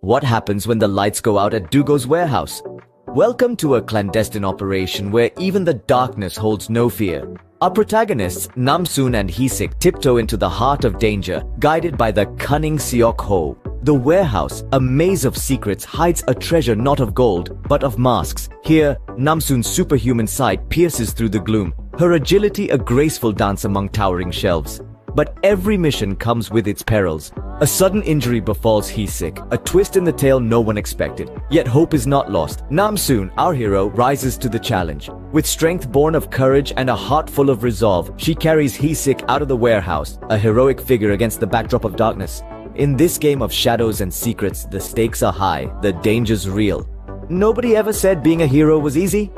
What happens when the lights go out at Dugo's warehouse? Welcome to a clandestine operation where even the darkness holds no fear. Our protagonists, Namsoon and Hisik, tiptoe into the heart of danger, guided by the cunning Seok-ho. The warehouse, a maze of secrets, hides a treasure not of gold, but of masks. Here, Namsoon's superhuman sight pierces through the gloom, her agility a graceful dance among towering shelves. But every mission comes with its perils. A sudden injury befalls Hisik, a twist in the tale no one expected. Yet hope is not lost. Namsoon, our hero, rises to the challenge. With strength born of courage and a heart full of resolve, she carries Hisik out of the warehouse, a heroic figure against the backdrop of darkness. In this game of shadows and secrets, the stakes are high, the danger's real. Nobody ever said being a hero was easy.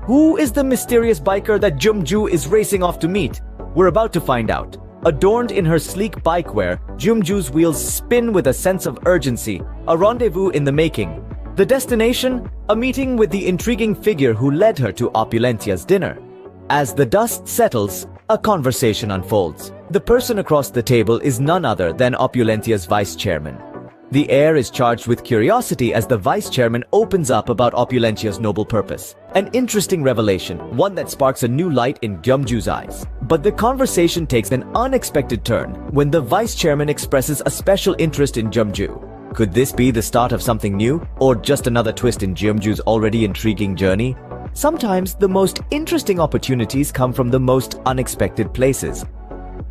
Who is the mysterious biker that Jumju is racing off to meet? We're about to find out. Adorned in her sleek bikewear, Jumju's wheels spin with a sense of urgency, a rendezvous in the making. The destination? A meeting with the intriguing figure who led her to Opulentia's dinner. As the dust settles, a conversation unfolds. The person across the table is none other than Opulentia's vice chairman. The air is charged with curiosity as the vice chairman opens up about Opulentia's noble purpose. An interesting revelation, one that sparks a new light in Gyumju's eyes. But the conversation takes an unexpected turn when the vice chairman expresses a special interest in Gyumju. Could this be the start of something new, or just another twist in Gyumju's already intriguing journey? Sometimes the most interesting opportunities come from the most unexpected places.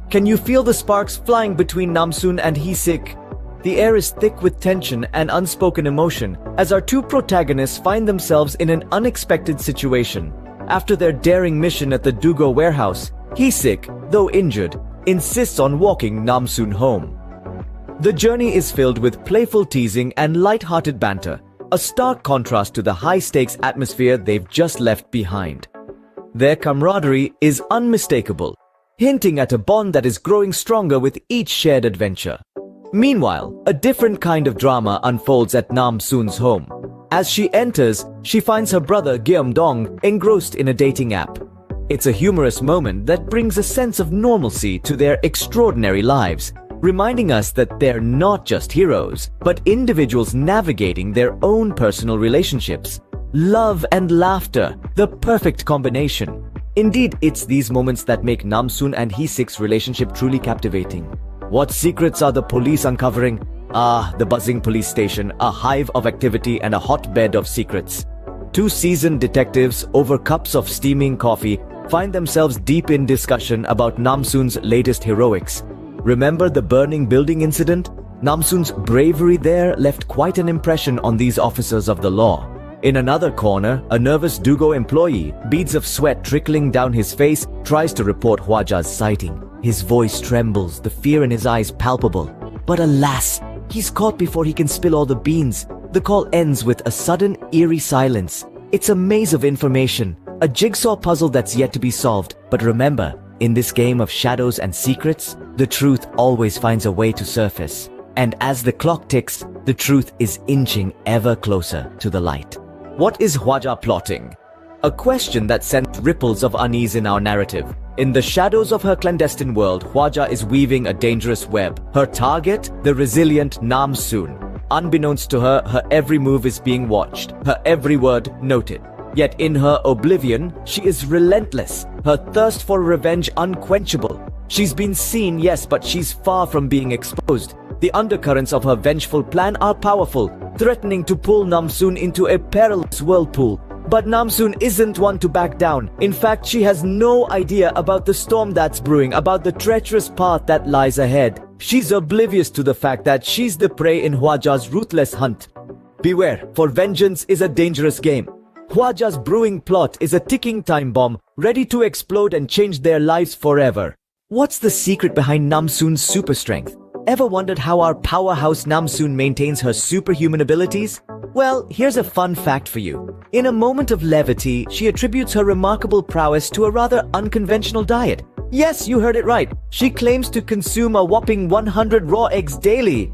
Can you feel the sparks flying between Namsoon and Hisik? The air is thick with tension and unspoken emotion as our two protagonists find themselves in an unexpected situation. After their daring mission at the Dugo warehouse, Hisik, though injured, insists on walking Namsoon home. The journey is filled with playful teasing and light-hearted banter, a stark contrast to the high-stakes atmosphere they've just left behind. Their camaraderie is unmistakable, hinting at a bond that is growing stronger with each shared adventure. Meanwhile, a different kind of drama unfolds at Namsoon's home. As she enters, she finds her brother Gyeom-dong engrossed in a dating app. It's a humorous moment that brings a sense of normalcy to their extraordinary lives, reminding us that they're not just heroes, but individuals navigating their own personal relationships. Love and laughter, the perfect combination. Indeed, it's these moments that make Namsoon and Hisik's relationship truly captivating. What secrets are the police uncovering? The buzzing police station, a hive of activity and a hotbed of secrets. Two seasoned detectives, over cups of steaming coffee, find themselves deep in discussion about Namsoon's latest heroics. Remember the burning building incident? Namsoon's bravery there left quite an impression on these officers of the law. In another corner, a nervous Dugo employee, beads of sweat trickling down his face, tries to report Hwaja's sighting. His voice trembles, the fear in his eyes palpable. But alas, he's caught before he can spill all the beans. The call ends with a sudden, eerie silence. It's a maze of information, a jigsaw puzzle that's yet to be solved. But remember, in this game of shadows and secrets, the truth always finds a way to surface. And as the clock ticks, the truth is inching ever closer to the light. What is Hwaja plotting? A question that sent ripples of unease in our narrative. In the shadows of her clandestine world, Hwaja is weaving a dangerous web. Her target, the resilient Namsoon. Unbeknownst to her, her every move is being watched, her every word noted. Yet in her oblivion, she is relentless, her thirst for revenge unquenchable. She's been seen, yes, but she's far from being exposed. The undercurrents of her vengeful plan are powerful, threatening to pull Namsoon into a perilous whirlpool. But Namsoon isn't one to back down. In fact, she has no idea about the storm that's brewing, about the treacherous path that lies ahead. She's oblivious to the fact that she's the prey in Hwaja's ruthless hunt. Beware, for vengeance is a dangerous game. Hwaja's brewing plot is a ticking time bomb, ready to explode and change their lives forever. What's the secret behind Namsoon's super strength? Ever wondered how our powerhouse Namsoon maintains her superhuman abilities? Well, here's a fun fact for you. In a moment of levity, she attributes her remarkable prowess to a rather unconventional diet. Yes, you heard it right. She claims to consume a whopping 100 raw eggs daily.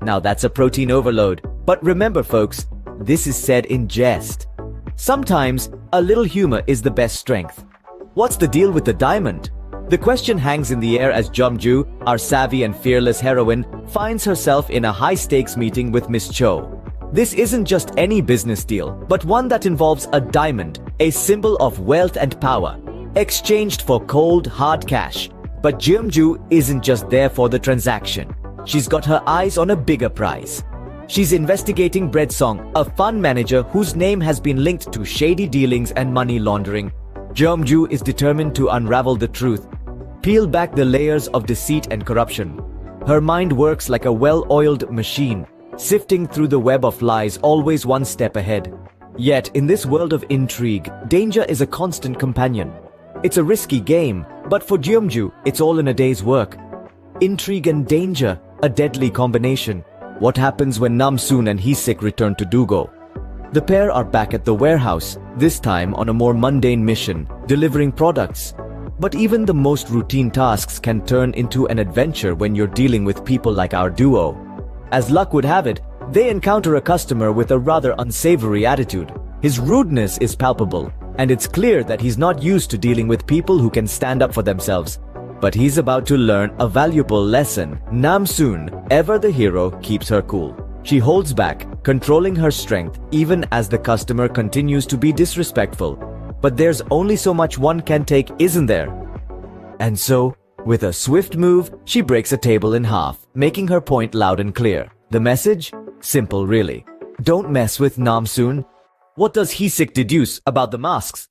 Now that's a protein overload. But remember folks, this is said in jest. Sometimes, a little humor is the best strength. What's the deal with the diamond? The question hangs in the air as Jung-ju, our savvy and fearless heroine, finds herself in a high-stakes meeting with Miss Cho. This isn't just any business deal, but one that involves a diamond, a symbol of wealth and power, exchanged for cold, hard cash. But Jung-ju isn't just there for the transaction. She's got her eyes on a bigger prize. She's investigating Breadsong, a fund manager whose name has been linked to shady dealings and money laundering. Jung-ju is determined to unravel the truth, peel back the layers of deceit and corruption. Her mind works like a well-oiled machine, sifting through the web of lies, always one step ahead. Yet, in this world of intrigue, danger is a constant companion. It's a risky game, but for Jung-ju, it's all in a day's work. Intrigue and danger, a deadly combination. What happens when Nam-soon and Hee-sik return to Dugo? The pair are back at the warehouse, this time on a more mundane mission, delivering products. But even the most routine tasks can turn into an adventure when you're dealing with people like our duo. As luck would have it, they encounter a customer with a rather unsavory attitude. His rudeness is palpable, and it's clear that he's not used to dealing with people who can stand up for themselves. But he's about to learn a valuable lesson. Nam-soon, ever the hero, keeps her cool. She holds back, controlling her strength even as the customer continues to be disrespectful. But there's only so much one can take, isn't there? And so, with a swift move, she breaks a table in half, making her point loud and clear. The message? Simple, really. Don't mess with Nam-soon. What does Hee-sik deduce about the masks?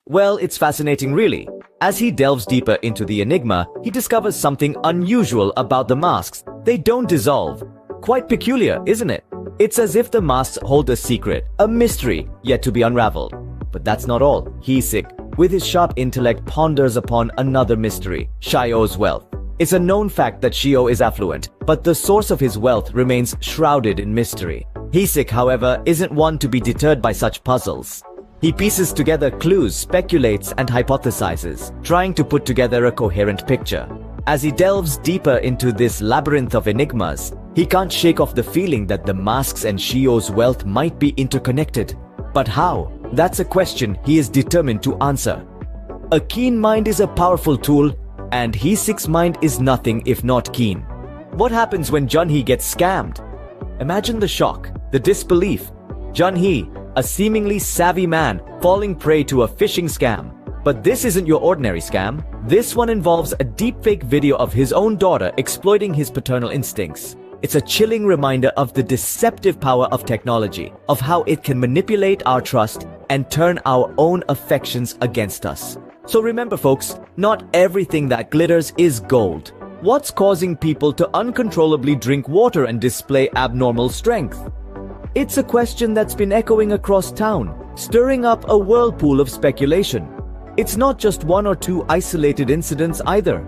Well, it's fascinating, really. As he delves deeper into the enigma, he discovers something unusual about the masks. They don't dissolve. Quite peculiar, isn't it? It's as if the masks hold a secret, a mystery, yet to be unraveled. But that's not all. Hee-sik, with his sharp intellect, ponders upon another mystery, Shi-oh's wealth. It's a known fact that Shi-oh is affluent, but the source of his wealth remains shrouded in mystery. Hee-sik, however, isn't one to be deterred by such puzzles. He pieces together clues, speculates, and hypothesizes, trying to put together a coherent picture. As he delves deeper into this labyrinth of enigmas, he can't shake off the feeling that the masks and Shi-oh's wealth might be interconnected. But how? That's a question he is determined to answer. A keen mind is a powerful tool, and Hee-sik's mind is nothing if not keen. What happens when Jun-hee gets scammed? Imagine the shock, the disbelief. Jun-hee, a seemingly savvy man, falling prey to a phishing scam. But this isn't your ordinary scam. This one involves a deepfake video of his own daughter exploiting his paternal instincts. It's a chilling reminder of the deceptive power of technology, of how it can manipulate our trust and turn our own affections against us. So remember, folks, not everything that glitters is gold. What's causing people to uncontrollably drink water and display abnormal strength? It's a question that's been echoing across town, stirring up a whirlpool of speculation. It's not just one or two isolated incidents either.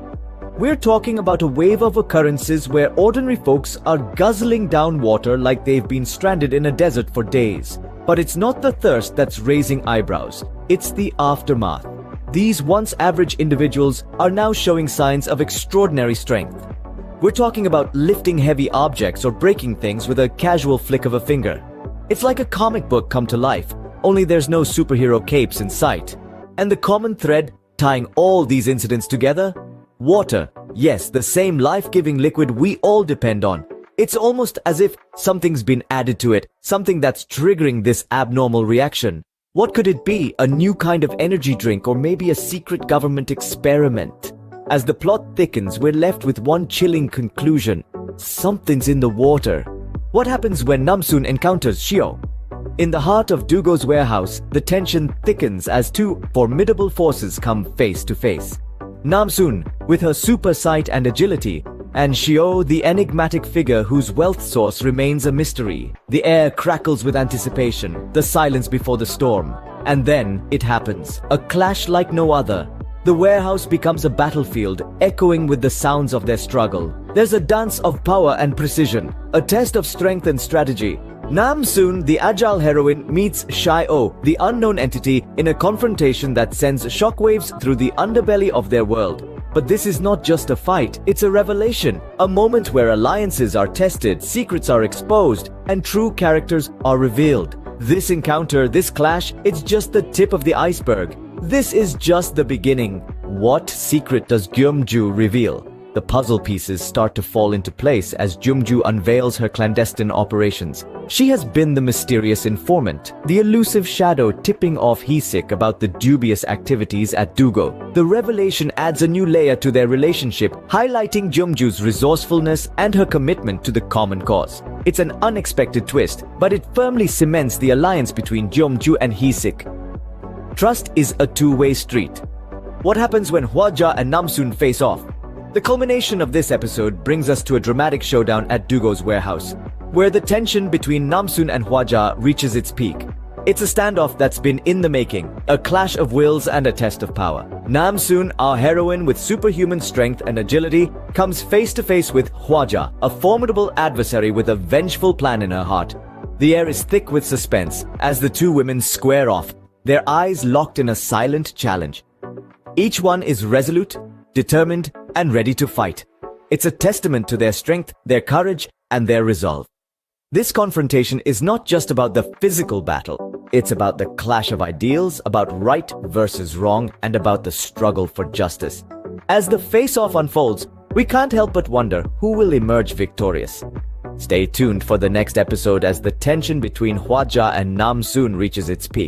We're talking about a wave of occurrences where ordinary folks are guzzling down water like they've been stranded in a desert for days. But it's not the thirst that's raising eyebrows, it's the aftermath. These once average individuals are now showing signs of extraordinary strength. We're talking about lifting heavy objects or breaking things with a casual flick of a finger. It's like a comic book come to life, only there's no superhero capes in sight. And the common thread tying all these incidents together? Water. Yes, the same life-giving liquid we all depend on. It's almost as if something's been added to it, something that's triggering this abnormal reaction. What could it be? A new kind of energy drink, or maybe a secret government experiment? As the plot thickens, we're left with one chilling conclusion. Something's in the water. What happens when Nam-soon encounters Shi-oh? In the heart of Dugo's warehouse, the tension thickens as two formidable forces come face to face. Nam-soon, with her super sight and agility, and Shi-oh, the enigmatic figure whose wealth source remains a mystery. The air crackles with anticipation, the silence before the storm. And then it happens, a clash like no other. The warehouse becomes a battlefield, echoing with the sounds of their struggle. There's a dance of power and precision, a test of strength and strategy. Nam-soon, the agile heroine, meets Shi-oh, the unknown entity, in a confrontation that sends shockwaves through the underbelly of their world. But this is not just a fight, it's a revelation, a moment where alliances are tested, secrets are exposed, and true characters are revealed. This encounter, this clash, it's just the tip of the iceberg. This is just the beginning. what secret does Gyumju reveal? The puzzle pieces start to fall into place as Gyumju unveils her clandestine operations. She has been the mysterious informant, the elusive shadow tipping off Hisik about the dubious activities at Dugo. The revelation adds a new layer to their relationship, highlighting Gyumju's resourcefulness and her commitment to the common cause. It's an unexpected twist, but it firmly cements the alliance between Gyumju and Hisik. Trust is a two-way street. What happens when Hwaja and Namsoon face off? The culmination of this episode brings us to a dramatic showdown at Dugo's warehouse, where the tension between Namsoon and Hwaja reaches its peak. It's a standoff that's been in the making, a clash of wills and a test of power. Namsoon, our heroine with superhuman strength and agility, comes face to face with Hwaja, a formidable adversary with a vengeful plan in her heart. The air is thick with suspense as the two women square off, their eyes locked in a silent challenge. Each one is resolute, determined, and ready to fight. It's a testament to their strength, their courage, and their resolve. This confrontation is not just about the physical battle. It's about the clash of ideals, about right versus wrong, and about the struggle for justice. As the face-off unfolds, we can't help but wonder who will emerge victorious. Stay tuned for the next episode as the tension between Hwaja and Namsoon reaches its peak.